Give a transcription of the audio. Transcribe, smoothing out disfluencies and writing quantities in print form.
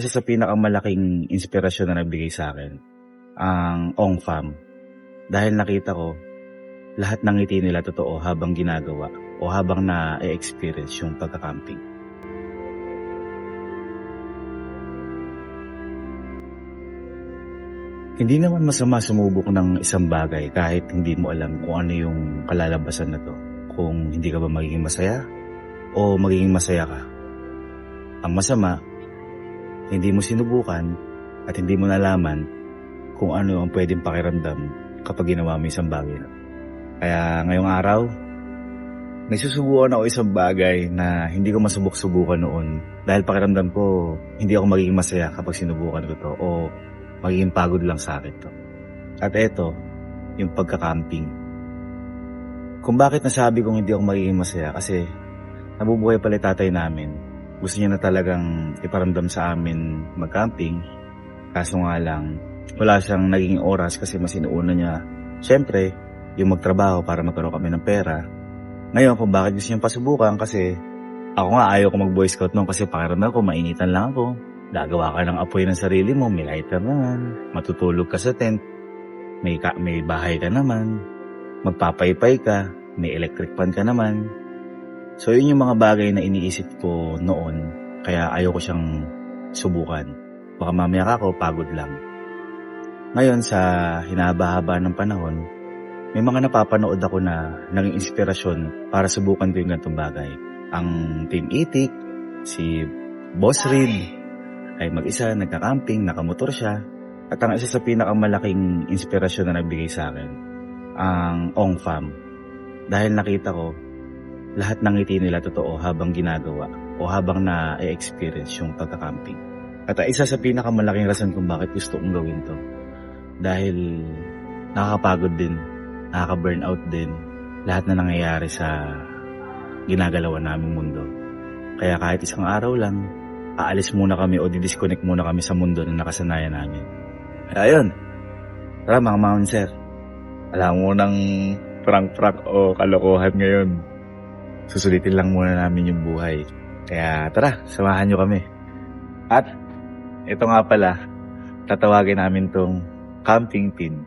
Isa sa pinakamalaking inspirasyon na nagbigay sa'kin, ang Ong Fam. Dahil nakita ko, lahat ng ngiti nila totoo habang ginagawa o habang na-experience yung pagka-camping. Hindi naman masama sumubok ng isang bagay kahit hindi mo alam kung ano yung kalalabasan na 'to. Kung hindi ka ba magiging masaya o magiging masaya ka. Ang masama, hindi mo sinubukan at hindi mo nalaman kung ano ang puwedeng pakiramdam kapag ginawa mo isang bagay na. Kaya ngayong araw, may susubukan ako isang bagay na hindi ko masubok-subukan noon dahil pakiramdam ko hindi ako magiging masaya kapag sinubukan ko 'to o magiging pagod lang sa'kin 'to. At eto, yung pagka-camping. Kung bakit nasabi kong hindi ako magiging masaya kasi nabubuhay pala yung tatay namin. Gusto niya na talagang iparamdam sa amin mag-camping. Kaso nga lang, wala siyang naging oras kasi mas inuuna niya, syempre, yung magtrabaho para magkaroon kami ng pera. Ngayon, kung bakit gusto niyang pasubukan kasi ako nga ayaw ko mag-Boy Scout noon kasi pakiramdam ko mainitan lang ako. Gagawa ka ng apoy ng sarili mo, may lighter naman, matutulog ka sa tent, may bahay ka naman, magpapaypay ka, may electric fan ka naman. So yun yung mga bagay na iniisip ko noon, kaya ayaw ko siyang subukan. Baka mamaya ako, pagod lang. Ngayon sa hinaba-haba ng panahon, may mga napapanood ako na naging inspirasyon para subukan ko yung ganitong bagay. Ang Team Itik, si Boss Reed, ay mag-isa, nagka-camping, nakamotor siya. At ang isa sa pinakamalaking inspirasyon na nagbigay sa akin, ang Ong Fam. Dahil nakita ko, lahat ng ngiti nila totoo habang ginagawa o habang na-experience yung pagka-camping. At isa sa pinakamalaking rason kung bakit gusto kong gawin to. Dahil nakakapagod din, nakaka-burnout din, lahat na nangyayari sa ginagalawan naming mundo. Kaya kahit isang araw lang, aalis muna kami o didisconnect muna kami sa mundo na nakasanayan namin. Kaya yun, tara mga Mouncer, alam mo ng prank-prank o kalokohan ngayon. Susulitin lang muna namin yung buhay. Kaya tara, samahan nyo kami. At ito nga pala, tatawagin namin tong camping pin.